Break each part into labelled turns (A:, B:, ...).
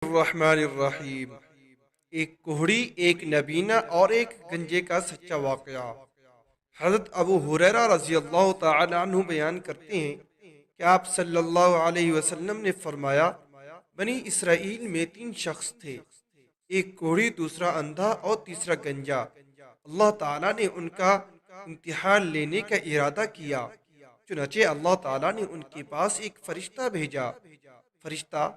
A: الرحمن الرحیم۔ ایک کوہڑی، ایک نبینا اور ایک گنجے کا سچا واقعہ۔ حضرت ابو ہریرہ رضی اللہ تعالی عنہ بیان کرتے ہیں کہ آپ صلی اللہ علیہ وسلم نے فرمایا، بنی اسرائیل میں 3 شخص تھے، ایک کوہڑی، دوسرا اندھا اور تیسرا گنجا۔ اللہ تعالیٰ نے ان کا امتحان لینے کا ارادہ کیا، چنانچہ اللہ تعالیٰ نے ان کے پاس ایک فرشتہ بھیجا۔ فرشتہ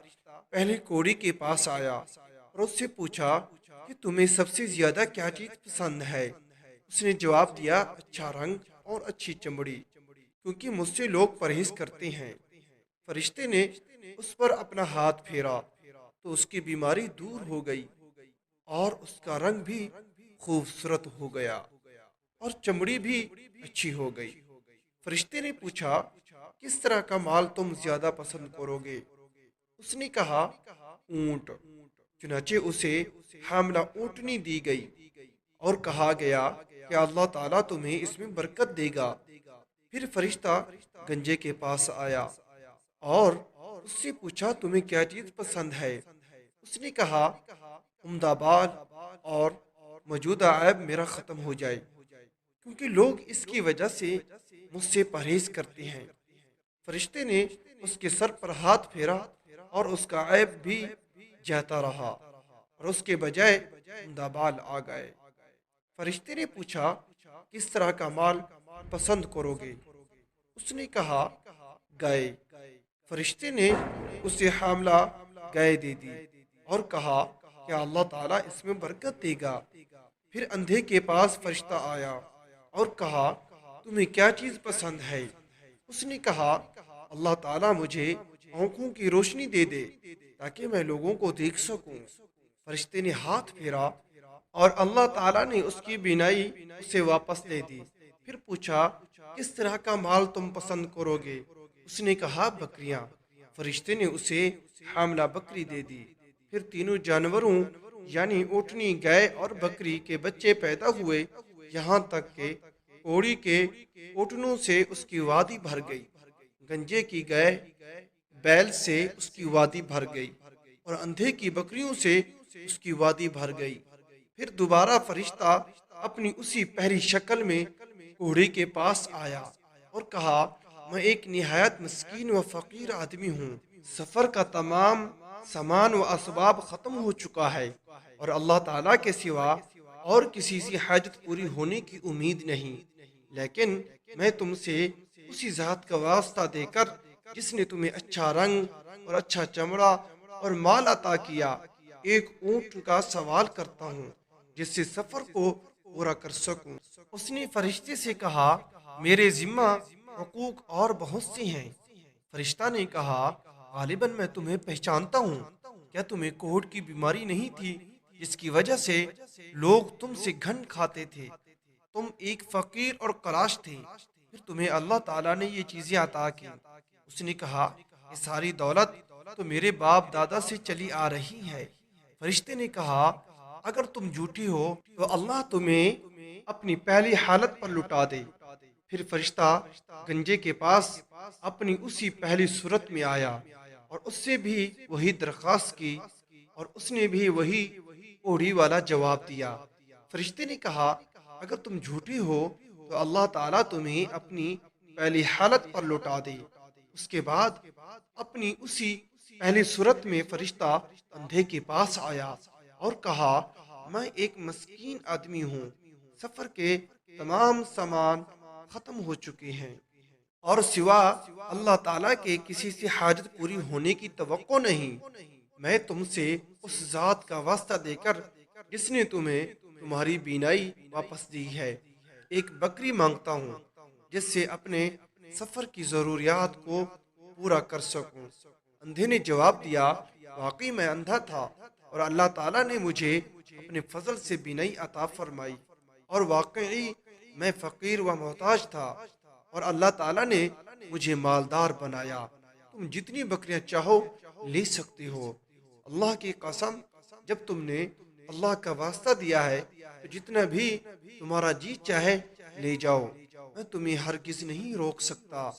A: پہلے کوڑی کے پاس آیا اور اس سے پوچھا کہ تمہیں سب سے زیادہ کیا چیز پسند ہے؟ اس نے جواب دیا، اچھا رنگ اور اچھی چمڑی، کیونکہ مجھ سے لوگ پرہیز کرتے ہیں۔ فرشتے نے اس پر اپنا ہاتھ پھیرا تو اس کی بیماری دور ہو گئی اور اس کا رنگ بھی خوبصورت ہو گیا اور چمڑی بھی اچھی ہو گئی۔ فرشتے نے پوچھا، کس طرح کا مال تم زیادہ پسند کرو گے؟ اس نے کہا، اونٹ۔ چنانچہ اسے حاملہ اونٹنی دی گئی اور کہا گیا کہ اللہ تعالیٰ تمہیں اس میں برکت دے گا۔ پھر فرشتہ گنجے کے پاس آیا اور اس سے پوچھا، تمہیں کیا چیز پسند ہے؟ اس نے کہا، عمدہ بال اور موجودہ عیب میرا ختم ہو جائے، کیونکہ لوگ اس کی وجہ سے مجھ سے پرہیز کرتے ہیں۔ فرشتے نے اس کے سر پر ہاتھ پھیرا اور اس کا عیب بھی جاتا رہا اور اس کے بجائے عمدہ بال آ گئے۔ فرشتے نے پوچھا، کس طرح کا مال پسند کرو گے؟ اس نے کہا، گائے۔ فرشتے نے اسے حاملہ گائے دے دی اور کہا کہ اللہ تعالیٰ اس میں برکت دے گا۔ پھر اندھے کے پاس فرشتہ آیا اور کہا، تمہیں کیا چیز پسند ہے؟ اس نے کہا، اللہ تعالیٰ مجھے آنکھوں کی روشنی دے دے تاکہ میں لوگوں کو دیکھ سکوں۔ فرشتے نے ہاتھ پھیرا اور اللہ تعالیٰ نے اس کی بینائی اسے واپس لے دی۔ پھر پوچھا، کس طرح کا مال تم پسند کرو گے؟ اس نے کہا، بکریاں۔ فرشتے نے اسے حاملہ بکری دے دی۔ پھر تینوں جانوروں یعنی اونٹنی، گائے اور بکری کے بچے پیدا ہوئے، یہاں تک کہ کوڑی کے اونٹنوں سے اس کی وادی بھر گئی، گنجے کی گائے بیل سے اس کی وادی بھر گئی اور اندھے کی بکریوں سے اس کی وادی بھر گئی۔ پھر دوبارہ فرشتہ اپنی اسی پہلی شکل میں کوڑی کے پاس آیا اور کہا، میں ایک نہایت مسکین و فقیر آدمی ہوں، سفر کا تمام سامان و اسباب ختم ہو چکا ہے اور اللہ تعالیٰ کے سوا اور کسی سے حاجت پوری ہونے کی امید نہیں، لیکن میں تم سے اسی ذات کا واسطہ دے کر جس نے تمہیں اچھا رنگ اور اچھا چمڑا اور مال عطا کیا، ایک اونٹ کا سوال کرتا ہوں جس سے سفر کو پورا کر سکوں۔ اس نے فرشتے سے کہا، میرے ذمہ حقوق اور بہت سے ہیں۔ فرشتہ نے کہا، غالباً میں تمہیں پہچانتا ہوں، کیا تمہیں کوہڑ کی بیماری نہیں تھی جس کی وجہ سے لوگ تم سے گھن کھاتے تھے؟ تم ایک فقیر اور کلاش تھے، پھر تمہیں اللہ تعالیٰ نے یہ چیزیں عطا کی۔ اس نے کہا، یہ ساری دولت تو میرے باپ دادا سے چلی آ رہی ہے۔ فرشتے نے کہا، اگر تم جھوٹی ہو تو اللہ تمہیں اپنی پہلی حالت پر لٹا دے۔ پھر فرشتہ گنجے کے پاس اپنی اسی پہلی صورت میں آیا اور اس سے بھی وہی درخواست کی اور اس نے بھی وہی کوڑی والا جواب دیا۔ فرشتے نے کہا، اگر تم جھوٹی ہو تو اللہ تعالیٰ تمہیں اپنی پہلی حالت پر لوٹا دے۔ اس کے بعد اپنی اسی پہلی صورت میں فرشتہ اندھے کے پاس آیا اور کہا، میں ایک مسکین آدمی ہوں، سفر کے تمام سامان ختم ہو چکے ہیں اور سوا اللہ تعالیٰ کے کسی سے حاجت پوری ہونے کی توقع نہیں۔ میں تم سے اس ذات کا واسطہ دے کر جس نے تمہیں تمہاری بینائی واپس دی ہے، ایک بکری مانگتا ہوں جس سے اپنے سفر کی ضروریات کو پورا کر سکوں۔ اندھے نے جواب دیا، واقعی میں اندھا تھا اور اللہ تعالیٰ نے مجھے اپنے فضل سے بینائی عطا فرمائی، اور واقعی میں فقیر و محتاج تھا اور اللہ تعالیٰ نے مجھے مالدار بنایا۔ تم جتنی بکریاں چاہو لے سکتے ہو۔ اللہ کی قسم، جب تم نے اللہ کا واسطہ دیا ہے تو جتنا بھی تمہارا جی چاہے لے جاؤ، میں تمہیں ہرگز نہیں روک سکتا۔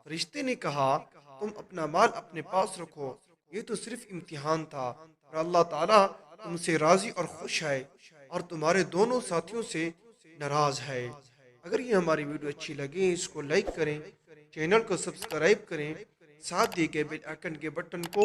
A: فرشتے نے کہا، تم اپنا مال اپنے پاس رکھو، یہ تو صرف امتحان تھا، اور اللہ تعالیٰ تم سے راضی اور خوش ہے اور تمہارے دونوں ساتھیوں سے ناراض ہے۔ اگر یہ ہماری ویڈیو اچھی لگے اس کو لائک کریں، چینل کو سبسکرائب کریں، ساتھ دیے گئے بیل آئیکن کے بٹن کو